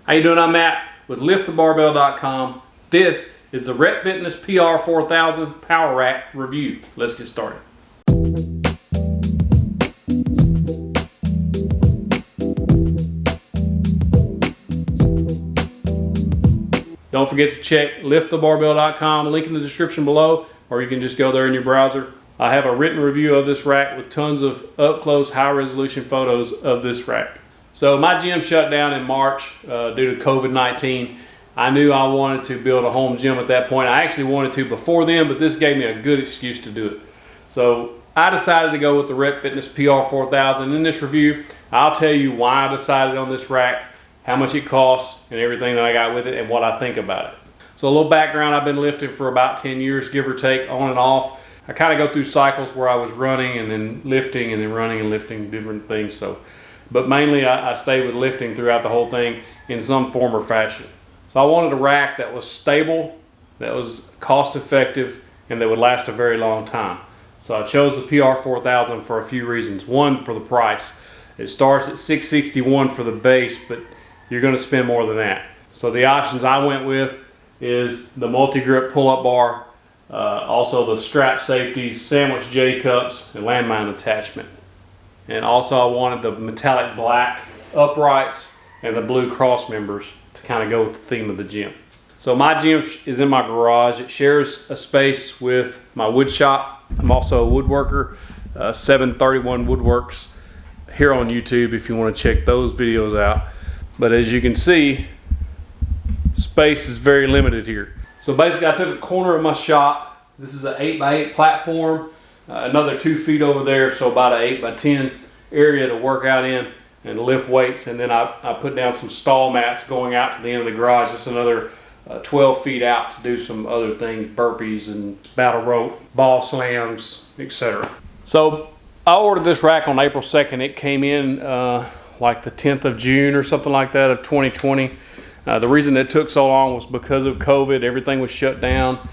How you doing? I'm Matt with liftthebarbell.com. This is the Rep Fitness PR-4000 Power Rack review. Let's get started. Don't forget to check liftthebarbell.com, link in the description below, or you can just go there in your browser. I have a written review of this rack with tons of up-close, high-resolution photos of this rack. So my gym shut down in March due to COVID-19. I knew I wanted to build a home gym at that point. I actually wanted to before then, but this gave me a good excuse to do it. So I decided to go with the Rep Fitness PR-4000. In this review, I'll tell you why I decided on this rack, how much it costs, and everything that I got with it, and what I think about it. So a little background, I've been lifting for about 10 years, give or take, on and off. I kind of go through cycles where I was running and then lifting and then running and lifting, different things. But mainly I stayed with lifting throughout the whole thing in some form or fashion. So I wanted a rack that was stable, that was cost effective, and that would last a very long time. So I chose the PR-4000 for a few reasons. One, for the price. It starts at $661 for the base, but you're going to spend more than that. So the options I went with is the multi-grip pull-up bar, also the strap safeties, sandwich J-cups, and landmine attachment. And also I wanted the metallic black uprights and the blue cross members to kind of go with the theme of the gym. So my gym is in my garage. It shares a space with my wood shop. I'm also a woodworker, 731 Woodworks here on YouTube if you want to check those videos out. But as you can see, space is very limited here. So basically I took a corner of my shop. This is an 8x8 platform. Another 2 feet over there, so about an 8x10 area to work out in and lift weights. And then I put down some stall mats going out to the end of the garage. Just another 12 feet out to do some other things, burpees and battle rope, ball slams, etc. So I ordered this rack on April 2nd. It came in like the 10th of June or something like that of 2020. The reason it took so long was because of COVID. Everything was shut down.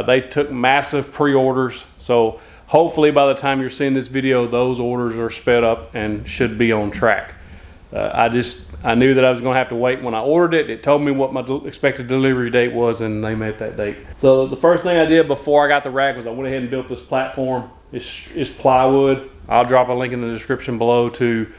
They took massive pre-orders. So hopefully by the time you're seeing this video, those orders are sped up and should be on track. I knew that I was going to have to wait when I ordered it. It told me what my expected delivery date was, and they met that date. So the first thing I did before I got the rack was I went ahead and built this platform. It's plywood. I'll drop a link in the description below to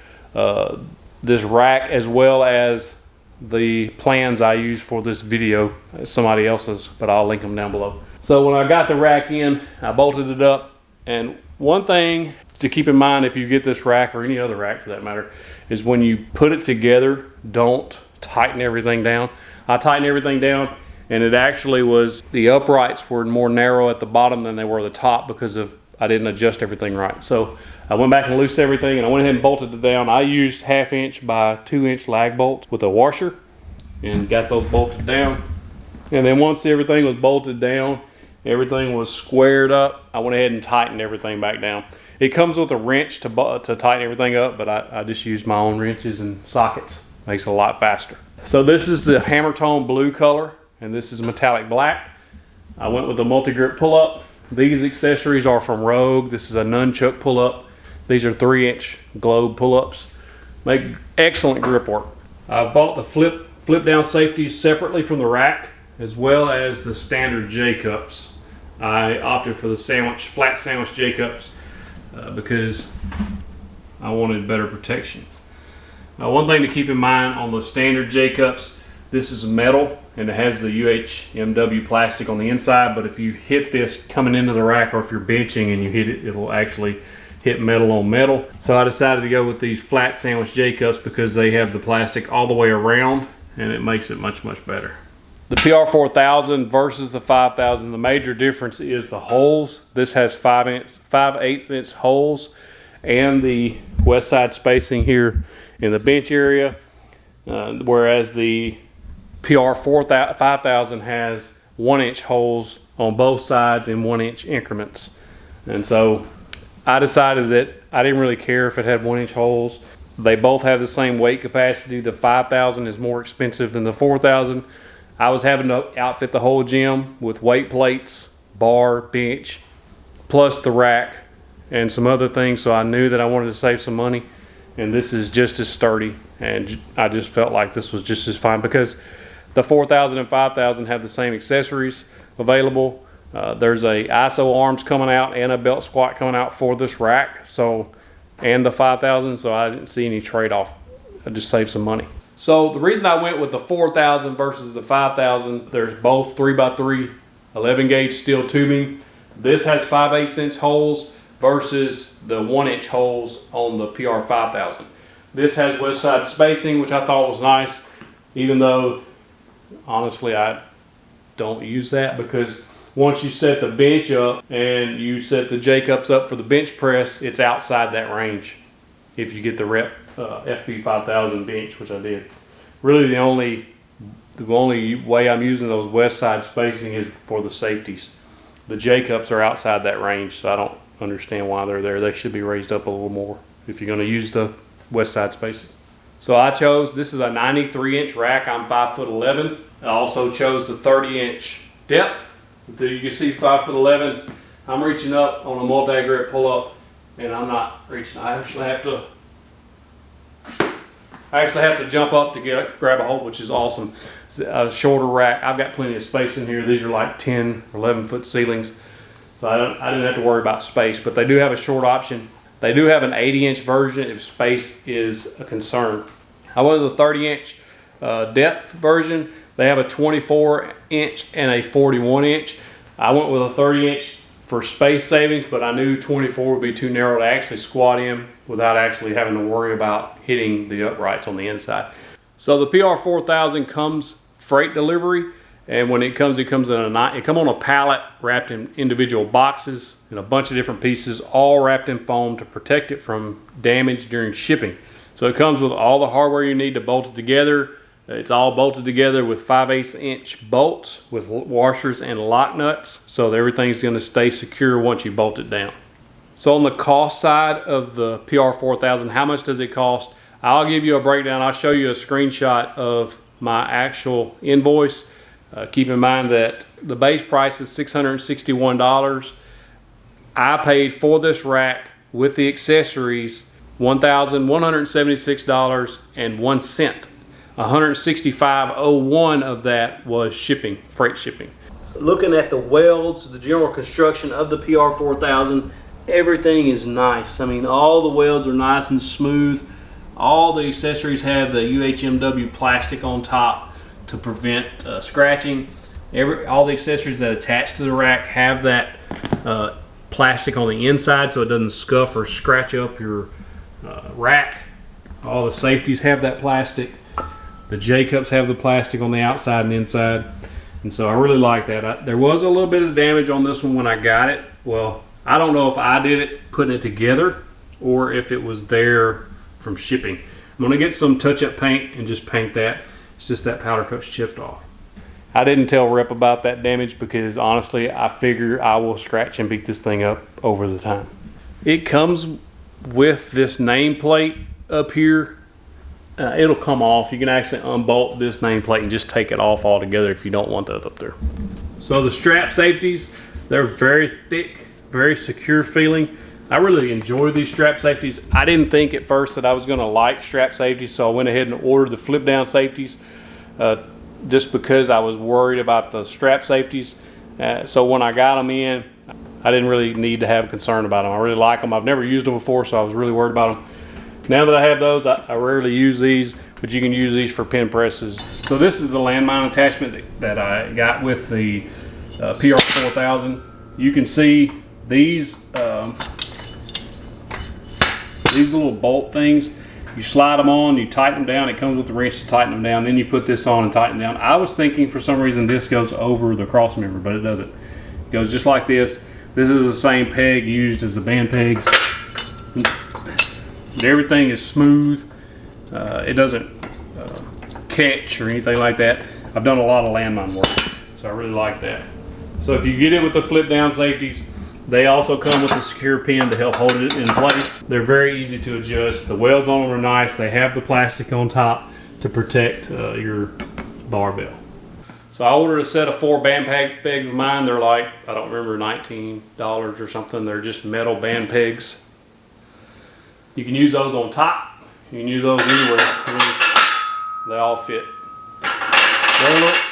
this rack, as well as the plans I use for this video. Somebody else's, but I'll link them down below. So when I got the rack in, I bolted it up. And one thing to keep in mind if you get this rack, or any other rack for that matter, is when you put it together, don't tighten everything down. I tightened everything down, and it actually was, the uprights were more narrow at the bottom than they were at the top because I didn't adjust everything right. So I went back and loosened everything, and I went ahead and bolted it down. I used 1/2 inch by 2 inch lag bolts with a washer and got those bolted down. And then once everything was bolted down, everything was squared up, I went ahead and tightened everything back down. It comes with a wrench to tighten everything up, but I just used my own wrenches and sockets. Makes it a lot faster. So this is the hammer tone blue color, and this is metallic black. I went with the multi-grip pull-up. These accessories are from Rogue. This is a nunchuck pull-up. These are 3 inch globe pull-ups. Make excellent grip work. I've bought the flip down safeties separately from the rack, as well as the standard J-cups. I opted for the flat sandwich J-cups because I wanted better protection. One thing to keep in mind on the standard J-cups, this is metal and it has the UHMW plastic on the inside, but if you hit this coming into the rack, or if you're benching and you hit it, it'll actually hit metal on metal. So I decided to go with these flat sandwich J-cups because they have the plastic all the way around, and it makes it much better. The PR-4000 versus the 5000, the major difference is the holes. This has 5/8 inch holes, and the west side spacing here in the bench area, whereas the PR-5000 has 1 inch holes on both sides in 1 inch increments. And so I decided that I didn't really care if it had 1 inch holes. They both have the same weight capacity. The 5000 is more expensive than the 4000. I was having to outfit the whole gym with weight plates, bar, bench, plus the rack and some other things, so I knew that I wanted to save some money, and this is just as sturdy and I just felt like this was just as fine because the 4000 and 5000 have the same accessories available. There's a ISO arms coming out and a belt squat coming out for this rack, so, and the 5000, so I didn't see any trade-off. I just saved some money. So the reason I went with the 4000 versus the 5000, there's both 3x3 11 gauge steel tubing. This has 5/8 inch holes versus the 1 inch holes on the PR-4000. This has west side spacing, which I thought was nice, even though honestly I don't use that, because once you set the bench up and you set the J-cups up for the bench press, it's outside that range if you get the rep FB5000 bench, which I did. Really the only way I'm using those west side spacing is for the safeties. The J-cups are outside that range, so I don't understand why they're there. They should be raised up a little more if you're going to use the west side spacing. So I chose, this is a 93 inch rack. I'm 5'11". I also chose the 30 inch depth. You can see 5'11". I'm reaching up on a multi-grip pull-up, and I'm not reaching. I actually have to jump up to grab a hold, which is awesome. It's a shorter rack. I've got plenty of space in here. These are like 10 or 11 foot ceilings, so I didn't have to worry about space. But they do have a short option. They do have an 80 inch version if space is a concern. I went with the 30 inch depth version. They have a 24 inch and a 41 inch. I went with a 30 inch for space savings, but I knew 24 would be too narrow to actually squat in without actually having to worry about hitting the uprights on the inside. So the PR-4000 comes freight delivery, and when it comes in on a pallet wrapped in individual boxes in a bunch of different pieces, all wrapped in foam to protect it from damage during shipping. So it comes with all the hardware you need to bolt it together. It's all bolted together with 5/8 inch bolts with washers and lock nuts, so everything's going to stay secure once you bolt it down. So on the cost side of the PR-4000, how much does it cost? I'll give you a breakdown. I'll show you a screenshot of my actual invoice. Keep in mind that the base price is $661. I paid for this rack with the accessories $1,176.01. $165.01 of that was shipping, freight shipping. Looking at the welds, the general construction of the PR-4000, everything is nice. I mean, all the welds are nice and smooth. All the accessories have the UHMW plastic on top to prevent scratching. All the accessories that attach to the rack have that plastic on the inside so it doesn't scuff or scratch up your rack. All the safeties have that plastic. The J-cups have the plastic on the outside and inside, and so I really like that. There was a little bit of damage on this one when I got it. Well, I don't know if I did it putting it together or if it was there from shipping. I'm going to get some touch-up paint and just paint that. It's just that powder coat's chipped off. I didn't tell Rep about that damage because honestly I figure I will scratch and beat this thing up over the time. It comes with this nameplate up here. It'll come off. You can actually unbolt this nameplate and just take it off altogether if you don't want that up there. So the strap safeties, they're very thick, very secure feeling. I really enjoy these strap safeties. I didn't think at first that I was going to like strap safeties, so I went ahead and ordered the flip down safeties just because I was worried about the strap safeties. So when I got them in, I didn't really need to have a concern about them. I really like them. I've never used them before, so I was really worried about them. Now that I have those, I rarely use these, but you can use these for pin presses. So this is the landmine attachment that I got with the PR-4000. You can see these little bolt things. You slide them on, you tighten them down. It comes with the wrench to tighten them down. Then you put this on and tighten them down. I was thinking for some reason this goes over the cross member, but it doesn't. It goes just like this. This is the same peg used as the band pegs. Everything is smooth. It doesn't catch or anything like that. I've done a lot of landmine work, so I really like that. So if you get it with the flip down safeties, they also come with a secure pin to help hold it in place. They're very easy to adjust. The welds on them are nice. They have the plastic on top to protect your barbell. So I ordered a set of 4 band pegs of mine. They're like, I don't remember, $19 or something. They're just metal band pegs. You can use those on top You can use those anywhere. I mean, they all fit.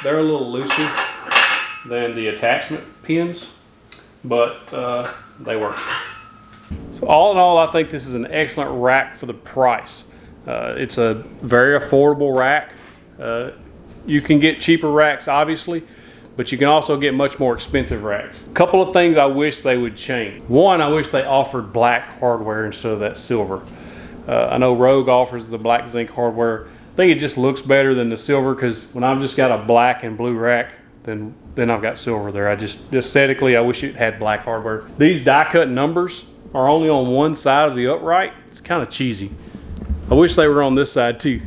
They're a little looser than the attachment pins, but they work. So all in all, I think this is an excellent rack for the price. It's a very affordable rack. You can get cheaper racks, obviously, but you can also get much more expensive racks. A couple of things I wish they would change. One, I wish they offered black hardware instead of that silver. I know Rogue offers the black zinc hardware. I think it just looks better than the silver, because when I've just got a black and blue rack, then I've got silver there. I just aesthetically, I wish it had black hardware. These die cut numbers are only on one side of the upright. It's kind of cheesy. I wish they were on this side too,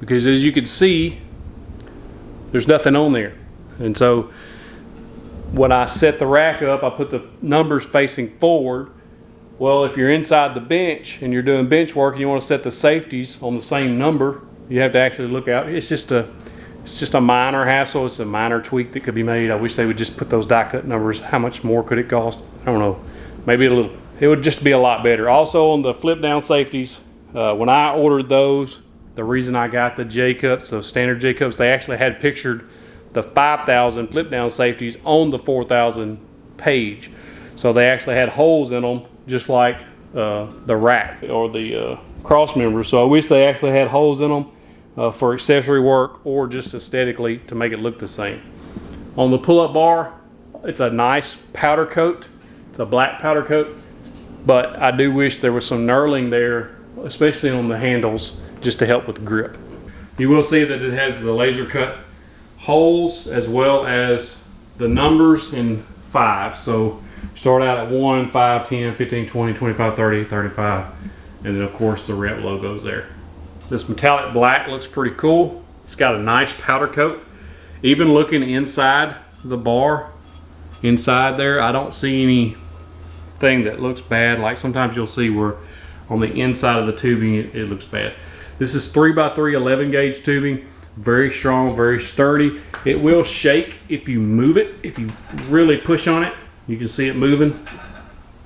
because as you can see, there's nothing on there. And so when I set the rack up, I put the numbers facing forward. Well, if you're inside the bench and you're doing bench work and you want to set the safeties on the same number, you have to actually look out. It's just a minor hassle. It's a minor tweak that could be made. I wish they would just put those die cut numbers. How much more could it cost? I don't know. Maybe a little. It would just be a lot better. Also on the flip down safeties, when I ordered those, the reason I got the J cups, those standard J cups, they actually had pictured the 5000 flip down safeties on the 4000 page. So they actually had holes in them, just like the rack or the cross members. So I wish they actually had holes in them for accessory work or just aesthetically to make it look the same. On the pull-up bar, it's a nice powder coat. It's a black powder coat, but I do wish there was some knurling there, especially on the handles, just to help with grip. You will see that it has the laser cut holes as well as the numbers in 5. So start out at 1, 5, 10, 15, 20, 25, 30, 35, and then of course the rep logos there. This metallic black looks pretty cool. It's got a nice powder coat. Even looking inside the bar, inside there, I don't see anything that looks bad. Like sometimes you'll see where on the inside of the tubing it looks bad. This is 3x3 11 gauge tubing. Very strong, very sturdy. It will shake if you move it. If you really push on it, you can see it moving.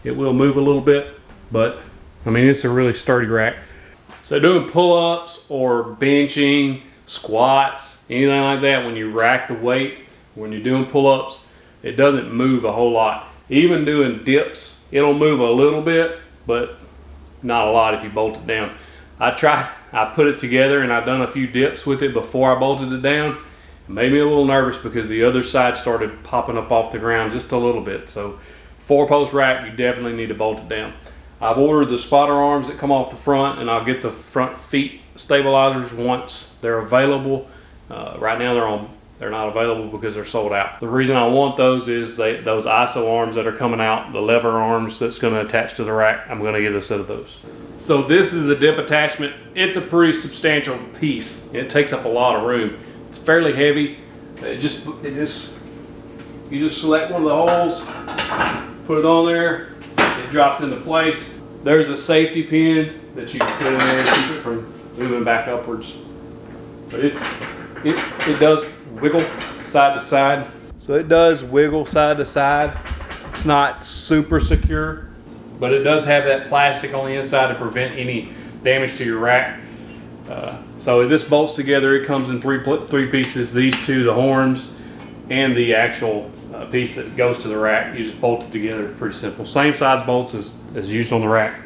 It will move a little bit, but I mean, it's a really sturdy rack. So doing pull-ups or benching, squats, anything like that, when you rack the weight, when you're doing pull-ups, it doesn't move a whole lot. Even doing dips, it'll move a little bit, but not a lot if you bolt it down. I put it together and I've done a few dips with it before I bolted it down. It made me a little nervous because the other side started popping up off the ground just a little bit. So 4-post rack, you definitely need to bolt it down. I've ordered the spotter arms that come off the front, and I'll get the front feet stabilizers once they're available. Right now they're not available because they're sold out. The reason I want those is those ISO arms that are coming out, the lever arms that's going to attach to the rack, I'm going to get a set of those. So this is the dip attachment. It's a pretty substantial piece. It takes up a lot of room. It's fairly heavy. You just select one of the holes, put it on there, it drops into place. There's a safety pin that you can put in there to keep it from moving back upwards. But it does wiggle side to side. So it does wiggle side to side. It's not super secure, but it does have that plastic on the inside to prevent any damage to your rack. So this bolts together. It comes in three pieces. These two, the horns, and the actual piece that goes to the rack. You just bolt it together. It's pretty simple. Same size bolts as used on the rack.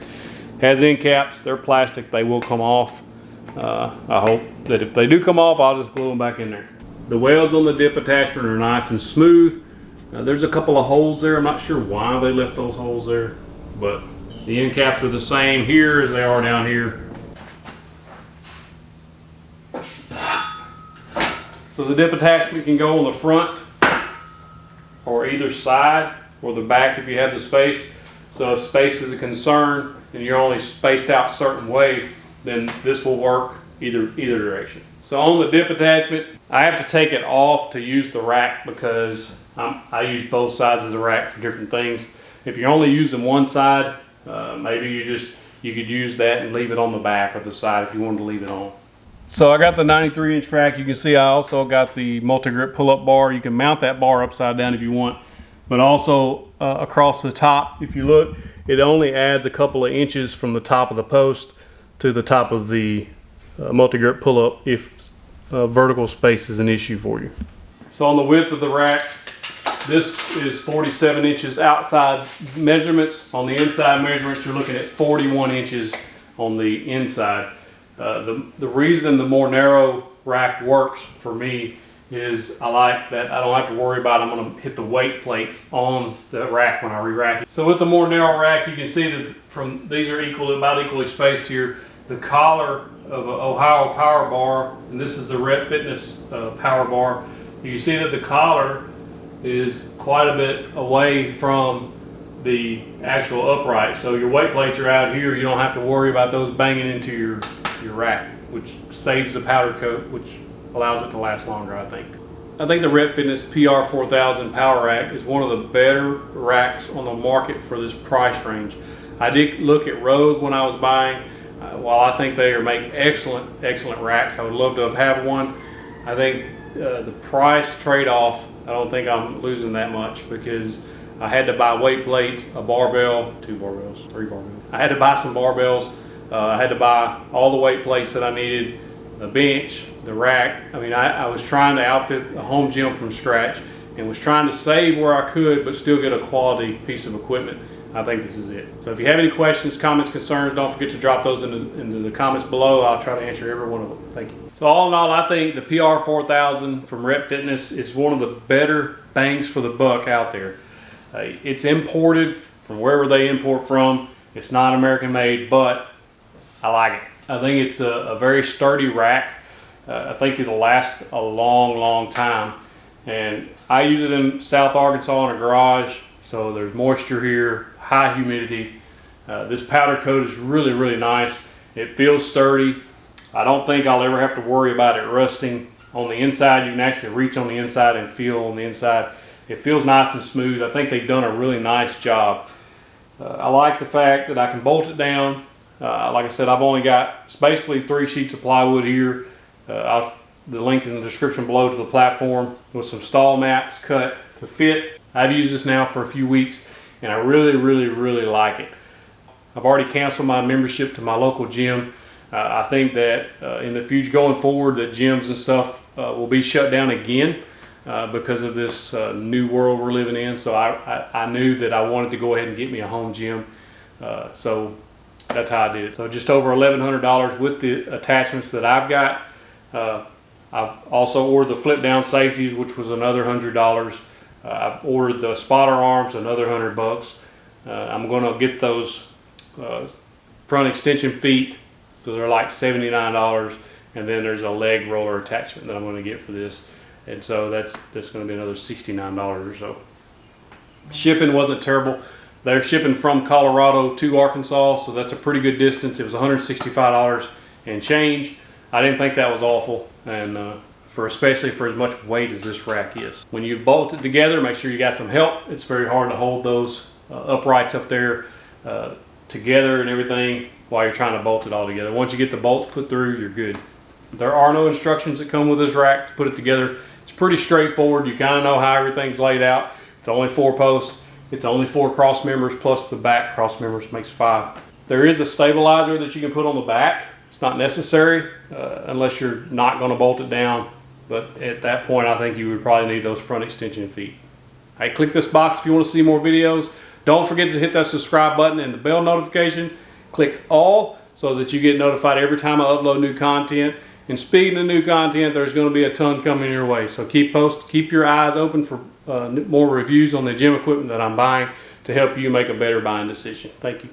Has end caps. They're plastic. They will come off. I hope that if they do come off, I'll just glue them back in there. The welds on the dip attachment are nice and smooth. There's a couple of holes there. I'm not sure why they left those holes there, but the end caps are the same here as they are down here. So the dip attachment can go on the front or either side or the back if you have the space. So if space is a concern and you're only spaced out a certain way, then this will work either direction. So on the dip attachment, I have to take it off to use the rack because I use both sides of the rack for different things. If you're only using one side, maybe you could use that and leave it on the back or the side if you wanted to leave it on. So I got the 93-inch rack. You can see I also got the multi-grip pull-up bar. You can mount that bar upside down if you want, but also across the top, if you look, it only adds a couple of inches from the top of the post to the top of the multi-grip pull-up if vertical space is an issue for you. So on the width of the rack, this is 47 inches outside measurements. On the inside measurements, you're looking at 41 inches on the inside. The reason the more narrow rack works for me is I like that I don't have to worry about I'm going to hit the weight plates on the rack when I re-rack it. So with the more narrow rack, you can see that from these are about equally spaced here. The collar of an Ohio power bar, and this is the Rep Fitness power bar. You can see that the collar is quite a bit away from the actual upright. So your weight plates are out here. You don't have to worry about those banging into your rack, which saves the powder coat, which allows it to last longer, I think. I think the Rep Fitness PR-4000 power rack is one of the better racks on the market for this price range. I did look at Rogue when I was buying. While I think they make excellent racks, I would love to have one. I think the price trade-off, I don't think I'm losing that much, because I had to buy weight plates, a barbell, 2 barbells, 3 barbells. I had to buy some barbells. I had to buy all the weight plates that I needed, the bench, the rack. I mean, I was trying to outfit a home gym from scratch and was trying to save where I could but still get a quality piece of equipment. I think this is it. So if you have any questions, comments, concerns, don't forget to drop those into the comments below. I'll try to answer every one of them. Thank you. So all in all, I think the PR-4000 from Rep Fitness is one of the better bangs for the buck out there. It's imported from wherever they import from. It's not American made, but I like it. I think it's a very sturdy rack. I think it'll last a long time. And I use it in South Arkansas in a garage, so there's moisture here, high humidity. This powder coat is really nice. It feels sturdy. I don't think I'll ever have to worry about it rusting. On the inside, you can actually reach on the inside and feel on the inside. It feels nice and smooth. I think they've done a really nice job. I like the fact that I can bolt it down. Like I said, I've only got basically 3 sheets of plywood here. The link in the description below to the platform with some stall mats cut to fit. I've used this now for a few weeks and I really like it. I've already canceled my membership to my local gym. I think that in the future going forward that gyms and stuff will be shut down again because of this new world we're living in. So I knew that I wanted to go ahead and get me a home gym. So that's how I did it. So just over $1,100 with the attachments that I've got. I've also ordered the flip down safeties, which was another $100. I've ordered the spotter arms, another $100. I'm going to get those front extension feet, so they're like $79. And then there's a leg roller attachment that I'm going to get for this, and so that's going to be another $69 or so. Shipping wasn't terrible. They're shipping from Colorado to Arkansas, so that's a pretty good distance. It was $165 and change. I didn't think that was awful, and especially for as much weight as this rack is. When you bolt it together, make sure you got some help. It's very hard to hold those uprights up there together and everything while you're trying to bolt it all together. Once you get the bolts put through, you're good. There are no instructions that come with this rack to put it together. It's pretty straightforward. You kind of know how everything's laid out. It's only 4 posts. It's only 4 cross members plus the back cross members makes 5. There is a stabilizer that you can put on the back. It's not necessary unless you're not going to bolt it down. But at that point, I think you would probably need those front extension feet. All right, click this box if you want to see more videos. Don't forget to hit that subscribe button and the bell notification. Click all so that you get notified every time I upload new content. And speaking of new content, there's going to be a ton coming your way. So keep your eyes open for more reviews on the gym equipment that I'm buying to help you make a better buying decision. Thank you.